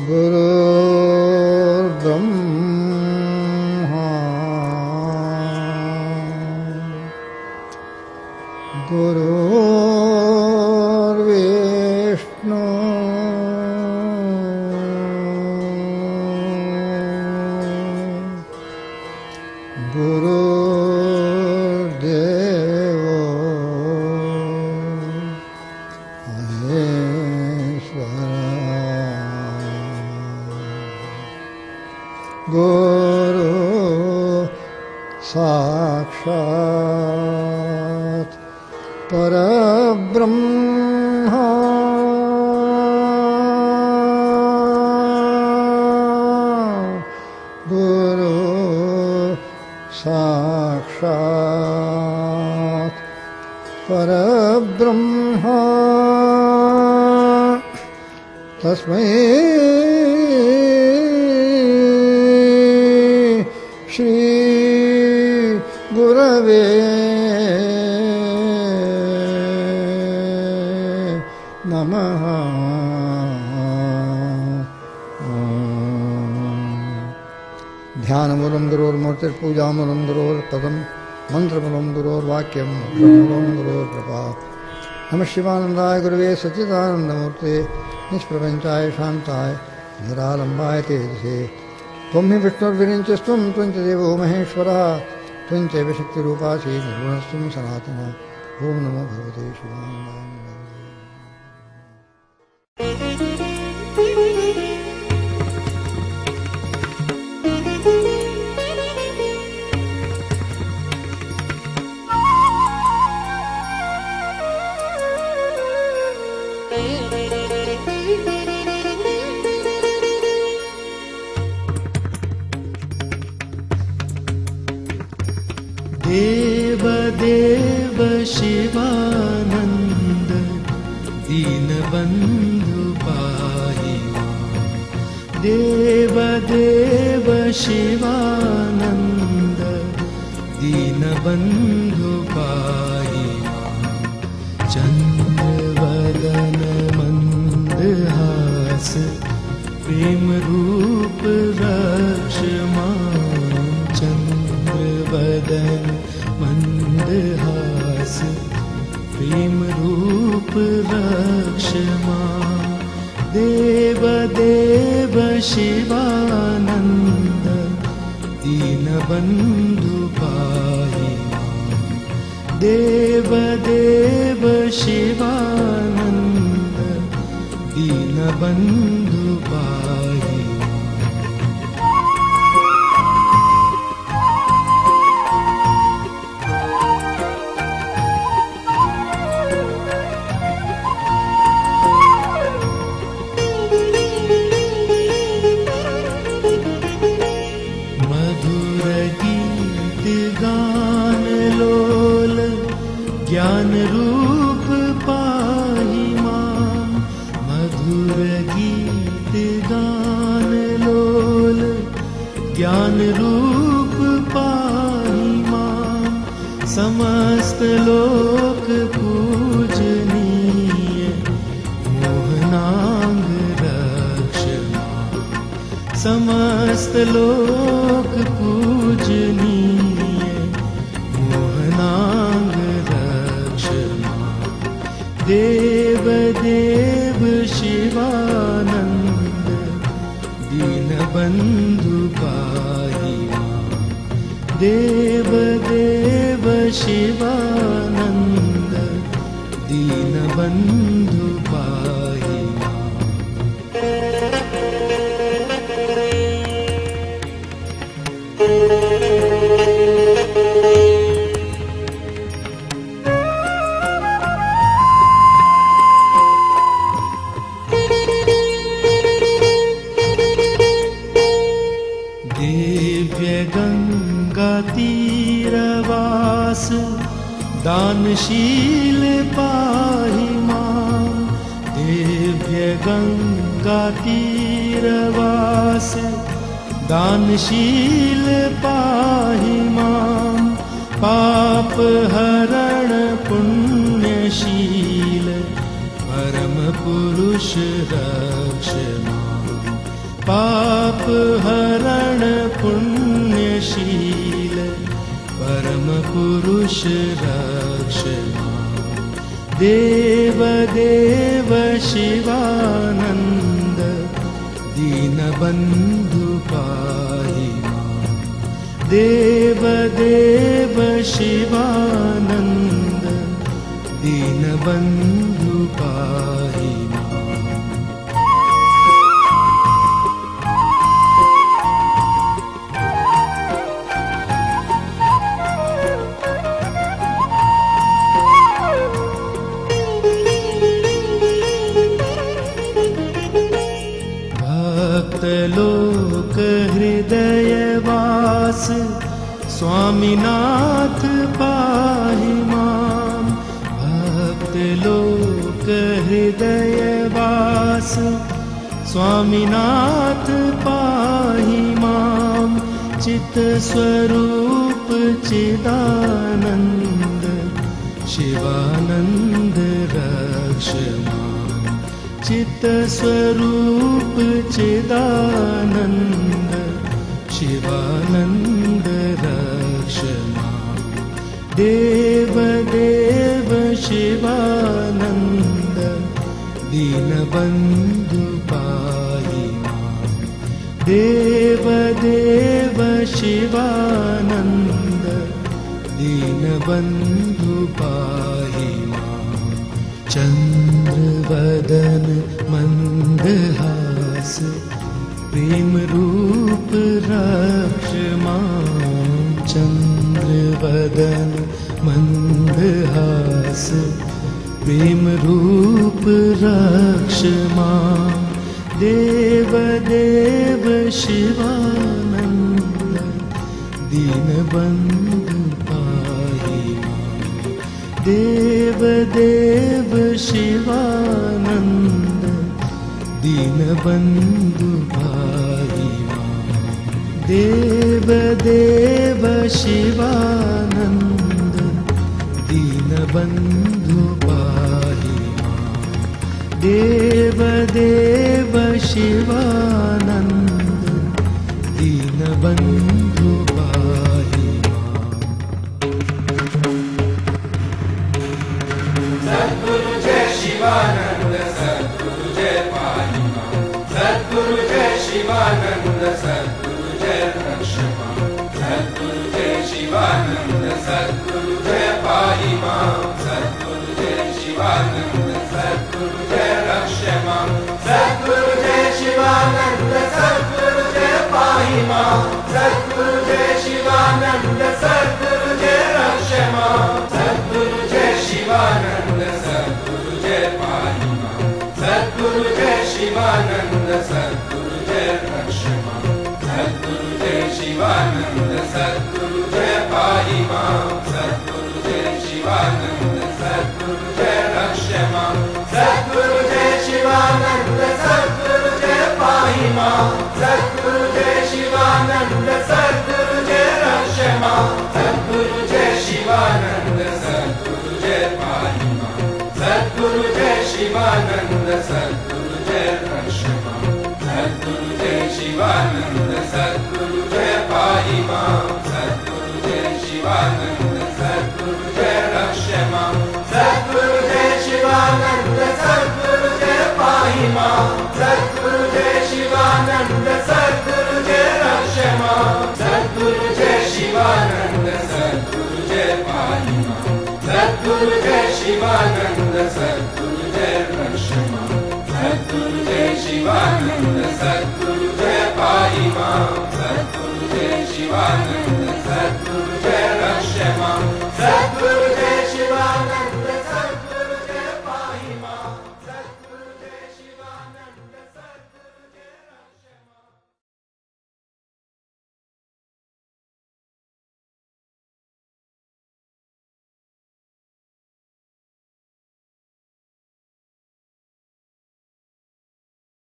गुरुर्ब्रह्मा गुरुर्विष्णु गुरुर्देवो गुरु साक्षात् परब्रह्म गुरु साक्षात् परब्रह्म तस्मै श्री गुरवे नमः। ध्यानमूलं गुरोर्मूर्तिर्पूजामूलं गुरोर्पदं मंत्रमूलं गुरोर्वाक्यं ब्रह्ममूलं गुरोर्कृपा। नमः शिवानंदाय गुरवे सच्चिदानंदमूर्ते निष्प्रपंचाय शांताय निरालंबाय तेजसे। त्वं हि विष्णुर्विरिञ्चस्त्वं त्वञ्च देवो महेश्वरः त्वञ्चैव शक्तिरूपासि निर्गुणस्त्वं सनातनः। ॐ नमो भगवते शिवानन्दाय। देव देव शिवानंद दीनबंधु पाहि मां। देव देव शिवानंद दीनबंधु पाहि मां। चंद्रवदन मंदहास प्रेम रूप रक्ष मां। चंद्रवदन मंदहास प्रेम रूप रक्ष मां। देव देव शिवानंद दीनबंधु पाहि मां। देव देव शिवानंद दीनबंधु पाहि ज्ञान रूप पाहि मां। मधुर गीत गान लोल ज्ञान रूप पाहि मां। समस्त लोक पूजनीय मोहनांग रक्ष मां। समस्त लोक पूजनीय मोहनांग देव देव शिवानंद दीनबंधु पाहि मां। देव देव शिवानंद दीनबंधु पाहि मां। तीरवास दानशील पाहि मां। दिव्य गंगा तीरवास दानशील पाहि मां। पाप हरण पुण्यशील परम पुरुष रक्ष मां। पाप हरण पुण्यशील परम पुरुष रक्ष मां। देव देव शिवानंद दीनबंधु पाहि मां। देव देव शिवानंद दीनबंधु पाहि मां। भक्तलोक हृदयवास स्वामीनाथ पाहि मां। भक्तलोक हृदयवास स्वामीनाथ पाहि मां। चित्स्वरूप चिदानंद शिवानंद रक्ष मां। चित्स्वरूप चिदानंद शिवानंद रक्ष मां। देव देव शिवानंद दीनबंधु पाहि मां। देव देव शिवानंद दीनबंधु पाहि मां। चंद्रवदन मंदहास प्रेम रूप रक्ष मां। चंद्रवदन मंदहास प्रेम रूप रक्ष मां। देव देव शिवानंद दीनबंधु पाहि मां। देव देव शिवानंद दीनबंधु पाहि मां। देव देव शिवानंद दीनबंधु पाहि मां। देव देव शिवानंद दीनबंधु पाहि मां। सद्गुरु जय शिवानंद सद्गुरु जय पाहि मां। सद्गुरु जय शिवानंद सद्गुरु जय रक्ष मां। सद्गुरु जय शिवानंद सद्गुरु जय पाहि मां। सद्गुरु जय शिवानंद सद्गुरु जय रक्ष मां। सद्गुरु जय शिवानंद सद्गुरु जय पाहि मां। सद्गुरु जय शिवानंद सद्गुरु जय रक्ष मां। सद्गुरु जय शिवानंद सद्गुरु जय पाहि मां। सद्गुरु जय शिवानंद सद्गुरु जय रक्ष मां। सद्गुरु जय शिवानंद सद्गुरु जय पाहि मां। सद्गुरु जय शिवानंद सद्गुरु जय रक्ष मां। सद्गुरु जय शिवानंद सद्गुरु जय पाहि मां। सद्गुरु जय शिवानंद सद्गुरु जय रक्ष मां। सद्गुरु जय शिवानंद सद्गुरु जय पाहि मां। सद्गुरु जय शिवानंद सद्गुरु जय रक्ष मां। सद्गुरु जय शिवानंद सद्गुरु जय पाहि मां। सद्गुरु जय शिवानंद सद्गुरु जय रक्ष मां। सद्गुरु जय शिवानंद सद्गुरु जय पाहि मां। सद्गुरु जय शिवानंद सद्गुरु जय रक्ष मां। सद्गुरु जय शिवानंद सद्गुरु जय पाहि मां। सद्गुरु जय शिवानंद सद्गुरु जय रक्ष मां। सद्गुरु जय शिवानंद सद्गुरु जय पाहि मां। सद्गुरु जय शिवानंद सद्गुरु